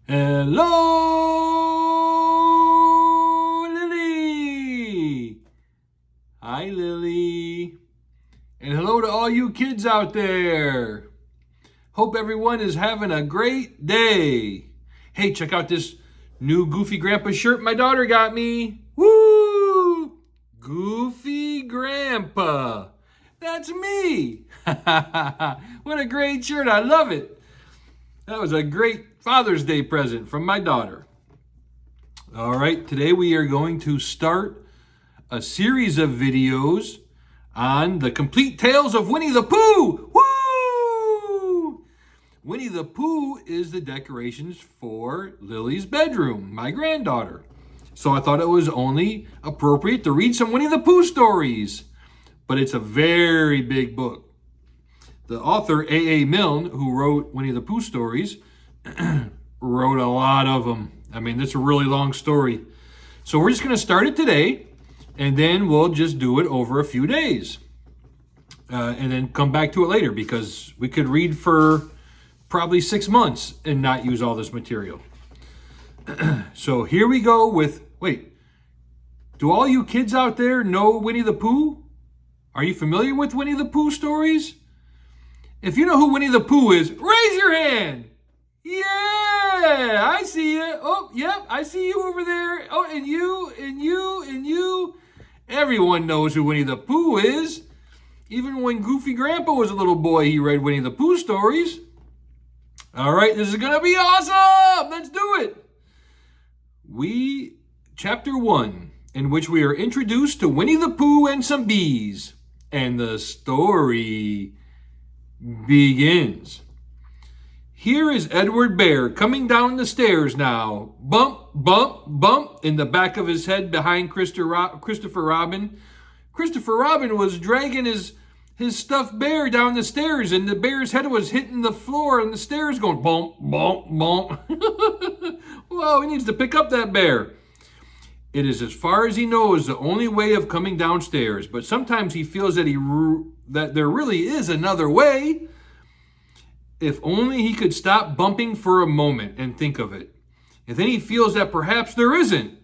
Hello, Lily. Hi, Lily. And hello to all you kids out there. Hope everyone is having a great day. Hey, check out this new Goofy Grandpa shirt my daughter got me. Woo! Goofy Grandpa. That's me. What a great shirt. I love it. That was a great Father's Day present from my daughter. All right, today we are going to start a series of videos on the complete tales of Winnie the Pooh. Woo! Winnie the Pooh is the decorations for Lily's bedroom, my granddaughter. So I thought it was only appropriate to read some Winnie the Pooh stories. But it's a very big book. The author, A.A. Milne, who wrote Winnie the Pooh stories, wrote a lot of them. I mean, it's a really long story. So we're just going to start it today, and then we'll just do it over a few days. And then come back to it later, because we could read for probably 6 months and not use all this material. So here we go with, wait, do all you kids out there know Winnie the Pooh? Are you familiar with Winnie the Pooh stories? If you know who Winnie the Pooh is, raise your hand. Yeah, I see you. Oh, yep, I see you over there. Oh, and you, and you, and you. Everyone knows who Winnie the Pooh is. Even when Goofy Grandpa was a little boy, he read Winnie the Pooh stories. All right, this is going to be awesome. Let's do it. Chapter 1, in which we are introduced to Winnie the Pooh and some bees. And the story begins. Here is Edward Bear coming down the stairs now. Bump, bump, bump in the back of his head behind Christopher Robin. Christopher Robin was dragging his stuffed bear down the stairs, and the bear's head was hitting the floor and the stairs going bump, bump, bump. Whoa, he needs to pick up that bear. It is, as far as he knows, the only way of coming downstairs. But sometimes he feels that there really is another way. If only he could stop bumping for a moment and think of it. And then he feels that perhaps there isn't.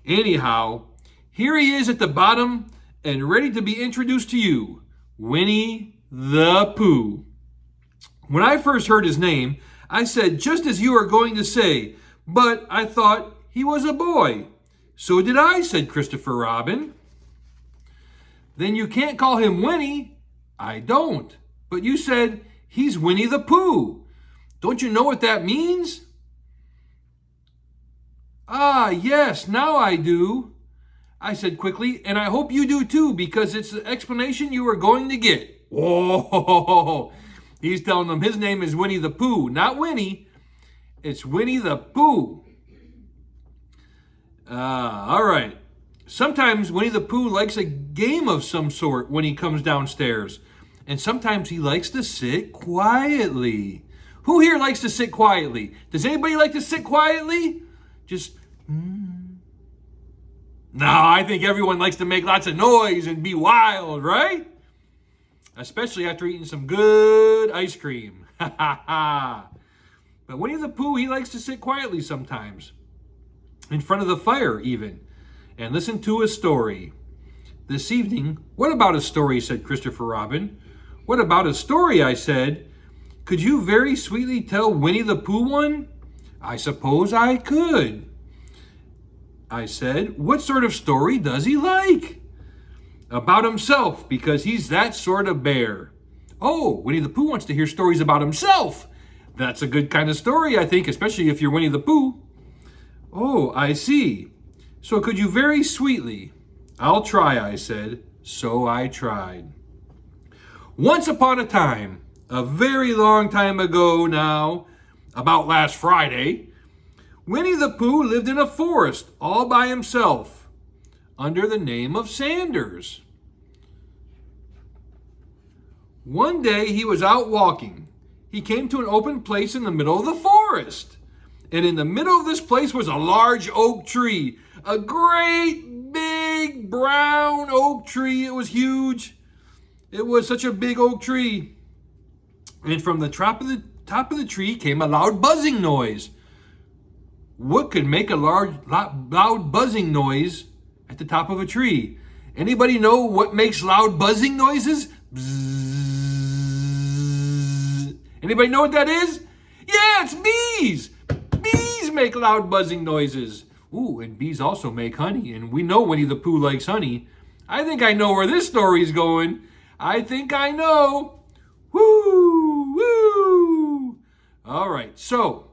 Anyhow, here he is at the bottom and ready to be introduced to you. Winnie the Pooh. When I first heard his name, I said, just as you are going to say, but I thought he was a boy. So did I, said Christopher Robin. Then you can't call him Winnie. I don't. But you said he's Winnie the Pooh. Don't you know what that means? Ah, yes, now I do, I said quickly, and I hope you do too, because it's the explanation you are going to get. Whoa, he's telling them his name is Winnie the Pooh, not Winnie. It's Winnie the Pooh. All right. Sometimes Winnie the Pooh likes a game of some sort when he comes downstairs. And sometimes he likes to sit quietly. Who here likes to sit quietly? Does anybody like to sit quietly? Just, No, I think everyone likes to make lots of noise and be wild, right? Especially after eating some good ice cream. But Winnie the Pooh, he likes to sit quietly sometimes. In front of the fire, even, and listen to a story. This evening, what about a story, said Christopher Robin. What about a story, I said. Could you very sweetly tell Winnie the Pooh one? I suppose I could, I said. What sort of story does he like? About himself, because he's that sort of bear. Oh, Winnie the Pooh wants to hear stories about himself. That's a good kind of story, I think, especially if you're Winnie the Pooh. Oh, I see. So could you very sweetly? I'll try, I said. So I tried. Once upon a time, a very long time ago now, about last Friday, Winnie the Pooh lived in a forest all by himself, under the name of Sanders. One day he was out walking. He came to an open place in the middle of the forest. And in the middle of this place was a large oak tree. A great big brown oak tree. It was huge. It was such a big oak tree. And from the top of the tree came a loud buzzing noise. What could make a loud buzzing noise at the top of a tree? Anybody know what makes loud buzzing noises? Bzzzz. Anybody know what that is? Yeah, it's bees. Bees make loud buzzing noises. Ooh, and bees also make honey, and we know Winnie the Pooh likes honey. I think I know where this story's going. I think I know. Woo, woo. All right, so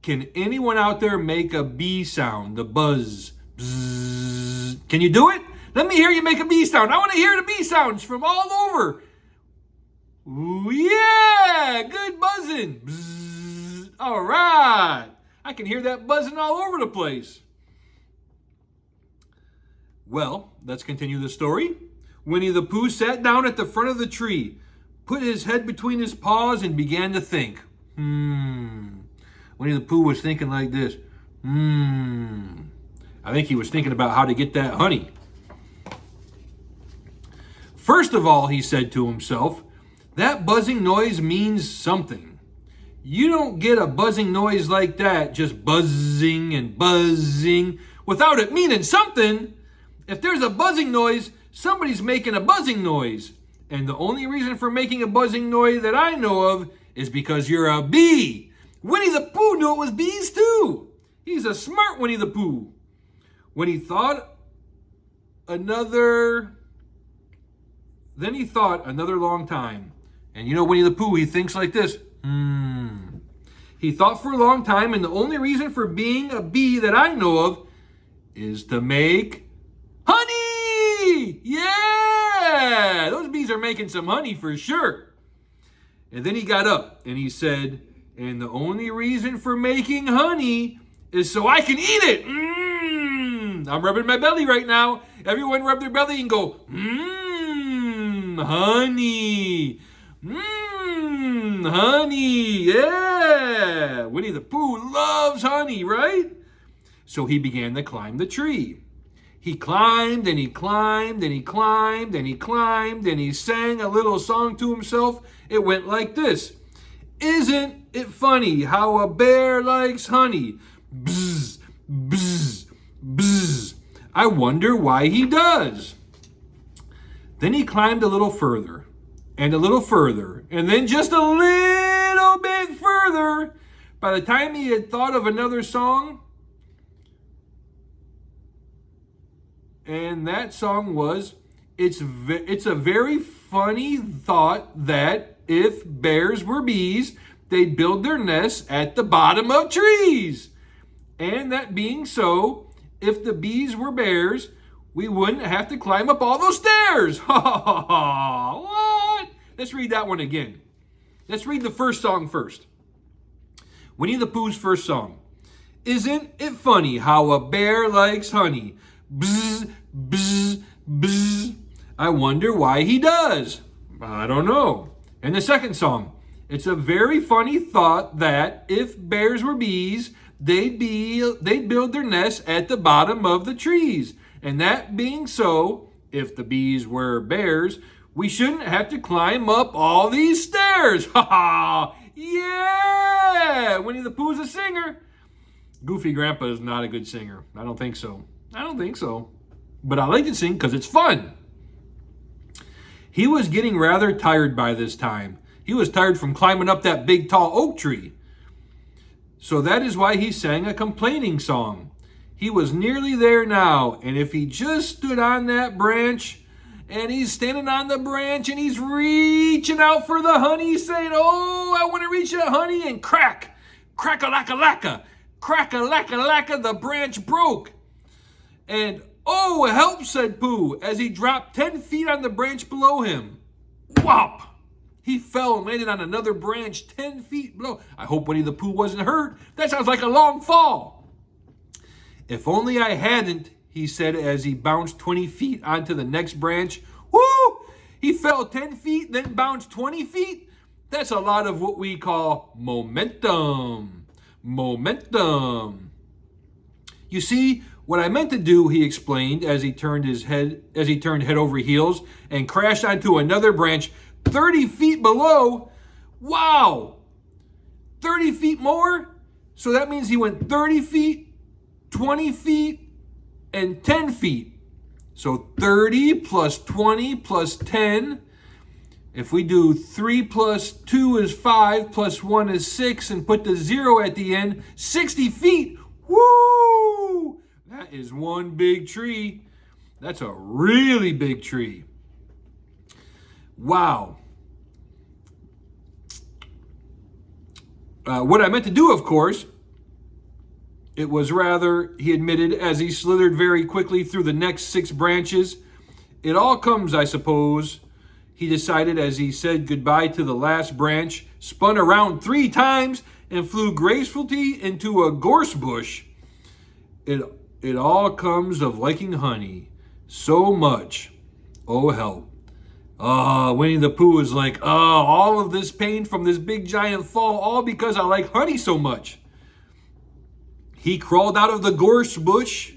can anyone out there make a bee sound? The buzz. Bzz. Can you do it? Let me hear you make a bee sound. I want to hear the bee sounds from all over. Ooh, yeah, good buzzing. Bzz. All right. I can hear that buzzing all over the place. Well, let's continue the story. Winnie the Pooh sat down at the front of the tree, put his head between his paws, and began to think. Winnie the Pooh was thinking like this. I think he was thinking about how to get that honey. First of all, he said to himself, that buzzing noise means something. You don't get a buzzing noise like that just buzzing and buzzing without it meaning something. If there's a buzzing noise, somebody's making a buzzing noise. And the only reason for making a buzzing noise that I know of is because you're a bee. Winnie the Pooh knew it was bees too. He's a smart Winnie the Pooh. When he thought another long time. And you know Winnie the Pooh, he thinks like this. He thought for a long time, and the only reason for being a bee that I know of is to make honey! Yeah! Those bees are making some honey for sure. And then he got up and he said, and the only reason for making honey is so I can eat it. I'm rubbing my belly right now. Everyone rub their belly and go, honey. Honey, yeah. Winnie the Pooh loves honey, right? So he began to climb the tree. He climbed and he climbed and he climbed and he climbed and he sang a little song to himself. It went like this. Isn't it funny how a bear likes honey? Bzz, bzz, bzz. I wonder why he does. Then he climbed a little further and a little further and then just a little bit further. By the time he had thought of another song, and that song was, it's a very funny thought that if bears were bees, they'd build their nests at the bottom of trees. And that being so, if the bees were bears, we wouldn't have to climb up all those stairs. Ha ha ha ha. What? Let's read that one again. Let's read the first song first. Winnie the Pooh's first song. Isn't it funny how a bear likes honey? Bzz, bzz, bzz. I wonder why he does. I don't know. And the second song. It's a very funny thought that if bears were bees, they'd build their nests at the bottom of the trees. And that being so, if the bees were bears, we shouldn't have to climb up all these stairs. Ha ha! Yeah! Winnie the Pooh's a singer. Goofy Grandpa is not a good singer. I don't think so. But I like to sing because it's fun. He was getting rather tired by this time. He was tired from climbing up that big tall oak tree. So that is why he sang a complaining song. He was nearly there now, and if he just stood on that branch, and he's standing on the branch, and he's reaching out for the honey, saying, oh, I want to reach that honey, and crack, crack-a-lack-a-lacka, crack-a-lack-a-lacka, the branch broke. And, oh, help, said Pooh, as he dropped 10 feet on the branch below him. Whop! He fell and landed on another branch 10 feet below. I hope Winnie the Pooh wasn't hurt. That sounds like a long fall. If only I hadn't, he said as he bounced 20 feet onto the next branch. Woo! He fell 10 feet, then bounced 20 feet. That's a lot of what we call momentum. Momentum. You see, what I meant to do, he explained as he turned head over heels and crashed onto another branch 30 feet below. Wow! 30 feet more? So that means he went 30 feet, 20 feet, and 10 feet. So 30 plus 20 plus 10. If we do 3 plus 2 is 5, plus 1 is 6, and put the 0 at the end, 60 feet. Woo! That is one big tree. That's a really big tree. Wow. What I meant to do, of course, it was rather, he admitted, as he slithered very quickly through the next 6 branches. It all comes, I suppose, he decided as he said goodbye to the last branch, spun around 3 times, and flew gracefully into a gorse bush. It all comes of liking honey so much. Oh, help. Winnie the Pooh is like, all of this pain from this big giant fall, all because I like honey so much. He crawled out of the gorse bush,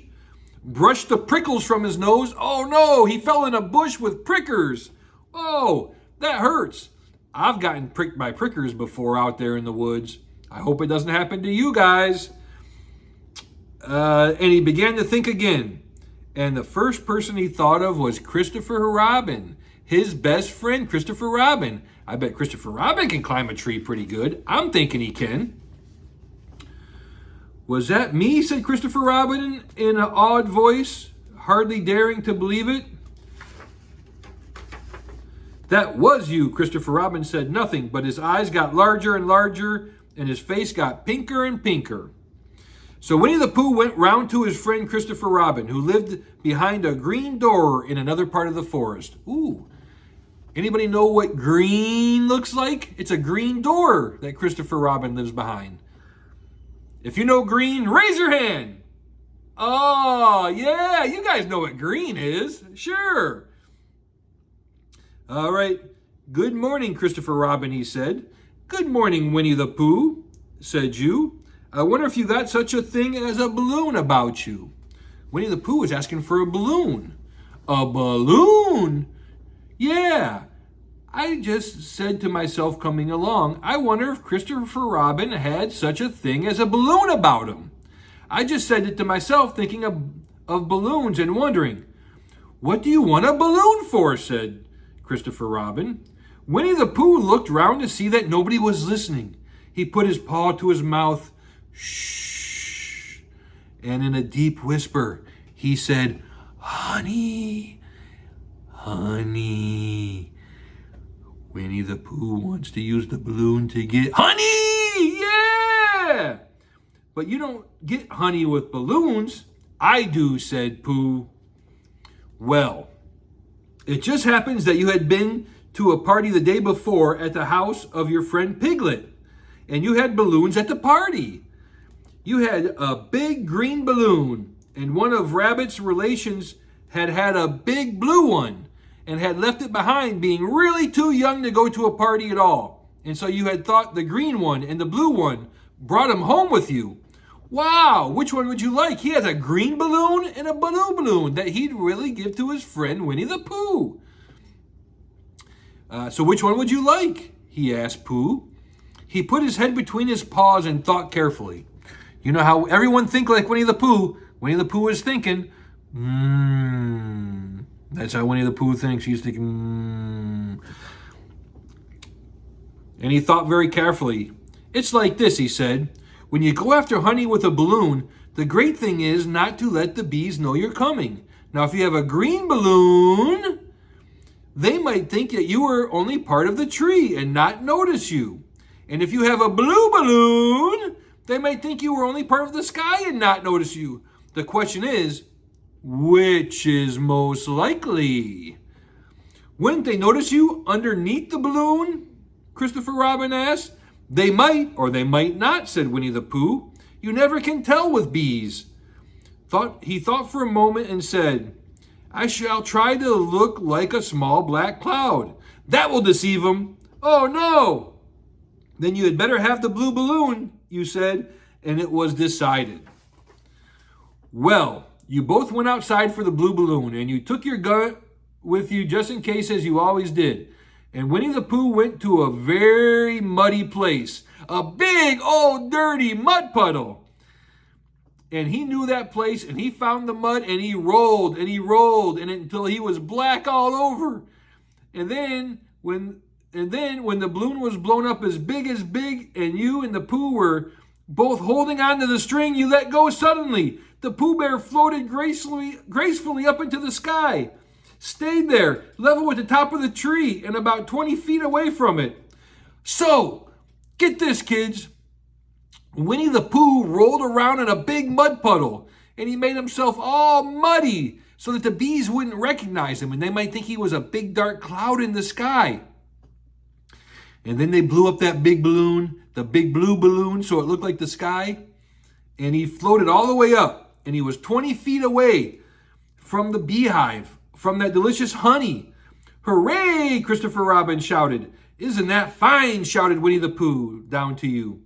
brushed the prickles from his nose. Oh no, he fell in a bush with prickers. Oh, that hurts. I've gotten pricked by prickers before out there in the woods. I hope it doesn't happen to you guys. And he began to think again. And the first person he thought of was Christopher Robin. His best friend, Christopher Robin. I bet Christopher Robin can climb a tree pretty good. I'm thinking he can. Was that me? Said Christopher Robin in an awed voice, hardly daring to believe it. That was you, Christopher Robin said nothing, but his eyes got larger and larger, and his face got pinker and pinker. So Winnie the Pooh went round to his friend Christopher Robin, who lived behind a green door in another part of the forest. Ooh. Anybody know what green looks like? It's a green door that Christopher Robin lives behind. If you know green, raise your hand. Oh, yeah, you guys know what green is. Sure. All right. Good morning, Christopher Robin, he said. Good morning, Winnie the Pooh, said you. I wonder if you got such a thing as a balloon about you. Winnie the Pooh was asking for a balloon. A balloon? Yeah. I just said to myself coming along, I wonder if Christopher Robin had such a thing as a balloon about him. I just said it to myself thinking of balloons and wondering, what do you want a balloon for? Said Christopher Robin. Winnie the Pooh looked round to see that nobody was listening. He put his paw to his mouth. Shh. And in a deep whisper, he said, honey, honey. Winnie the Pooh wants to use the balloon to get honey! Yeah! But you don't get honey with balloons. I do, said Pooh. Well, it just happens that you had been to a party the day before at the house of your friend Piglet, and you had balloons at the party. You had a big green balloon, and one of Rabbit's relations had a big blue one, and had left it behind, being really too young to go to a party at all. And so you had thought the green one and the blue one brought him home with you. Wow, which one would you like? He has a green balloon and a blue balloon that he'd really give to his friend Winnie the Pooh. So which one would you like? He asked Pooh. He put his head between his paws and thought carefully. You know how everyone thinks like Winnie the Pooh? Winnie the Pooh is thinking, That's how Winnie the Pooh thinks. He's thinking, And he thought very carefully. It's like this, he said. When you go after honey with a balloon, the great thing is not to let the bees know you're coming. Now, if you have a green balloon, they might think that you are only part of the tree and not notice you. And if you have a blue balloon, they might think you were only part of the sky and not notice you. The question is, which is most likely? Wouldn't they notice you underneath the balloon? Christopher Robin asked. They might or they might not, said Winnie the Pooh. You never can tell with bees. He thought for a moment and said, I shall try to look like a small black cloud. That will deceive them. Oh no! Then you had better have the blue balloon, you said, and it was decided. Well, you both went outside for the blue balloon, and you took your gun with you just in case, as you always did. And Winnie the Pooh went to a very muddy place. a big old dirty mud puddle. And he knew that place, and he found the mud, and he rolled until he was black all over. And then when the balloon was blown up as big, and you and the Pooh were both holding on to the string, you let go suddenly. The Pooh Bear floated gracefully up into the sky, stayed there, level with the top of the tree, and about 20 feet away from it. So, get this, kids. Winnie the Pooh rolled around in a big mud puddle, and he made himself all muddy so that the bees wouldn't recognize him, and they might think he was a big dark cloud in the sky. And then they blew up that big balloon, the big blue balloon, so it looked like the sky, and he floated all the way up, and he was 20 feet away from the beehive, from that delicious honey. Hooray, Christopher Robin shouted. Isn't that fine, shouted Winnie the Pooh down to you.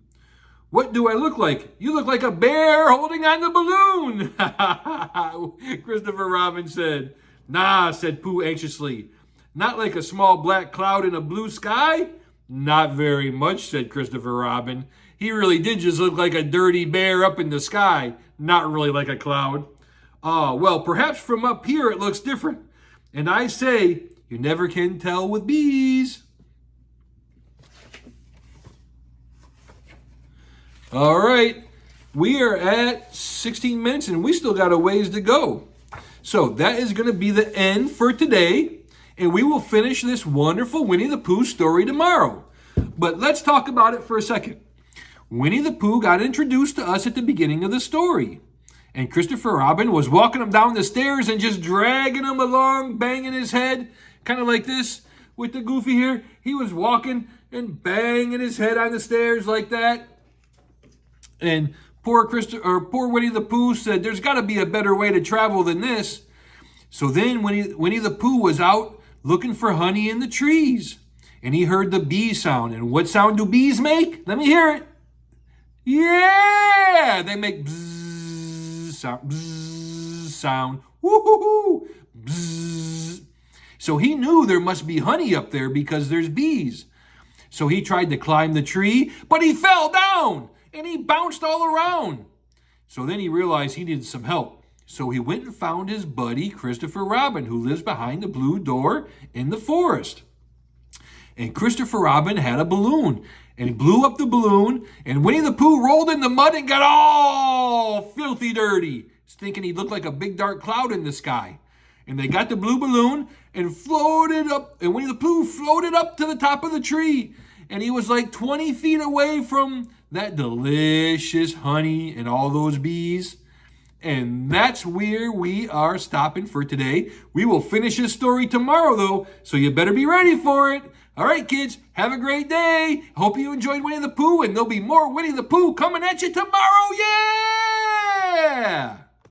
What do I look like? You look like a bear holding on the balloon, Christopher Robin said. Nah, said Pooh anxiously. Not like a small black cloud in a blue sky? Not very much, said Christopher Robin. He really did just look like a dirty bear up in the sky, not really like a cloud. Well, perhaps from up here it looks different. And I say, you never can tell with bees. All right, we are at 16 minutes and we still got a ways to go. So that is going to be the end for today, and we will finish this wonderful Winnie the Pooh story tomorrow. But let's talk about it for a second. Winnie the Pooh got introduced to us at the beginning of the story, and Christopher Robin was walking him down the stairs and just dragging him along, banging his head, kind of like this with the goofy hair. He was walking and banging his head on the stairs like that. And poor Winnie the Pooh said, there's got to be a better way to travel than this. So then Winnie the Pooh was out looking for honey in the trees. And he heard the bee sound. And what sound do bees make? Let me hear it. Yeah! They make bzzzz sound. Bzzzz sound. Woo-hoo-hoo! Bzzzz. So he knew there must be honey up there because there's bees. So he tried to climb the tree, but he fell down. And he bounced all around. So then he realized he needed some help. So he went and found his buddy, Christopher Robin, who lives behind the blue door in the forest. And Christopher Robin had a balloon. And he blew up the balloon. And Winnie the Pooh rolled in the mud and got all filthy dirty, thinking he looked like a big dark cloud in the sky. And they got the blue balloon and floated up. And Winnie the Pooh floated up to the top of the tree. And he was like 20 feet away from that delicious honey and all those bees. And that's where we are stopping for today. We will finish this story tomorrow, though, so you better be ready for it. All right, kids, have a great day. Hope you enjoyed Winnie the Pooh, and there'll be more Winnie the Pooh coming at you tomorrow. Yeah!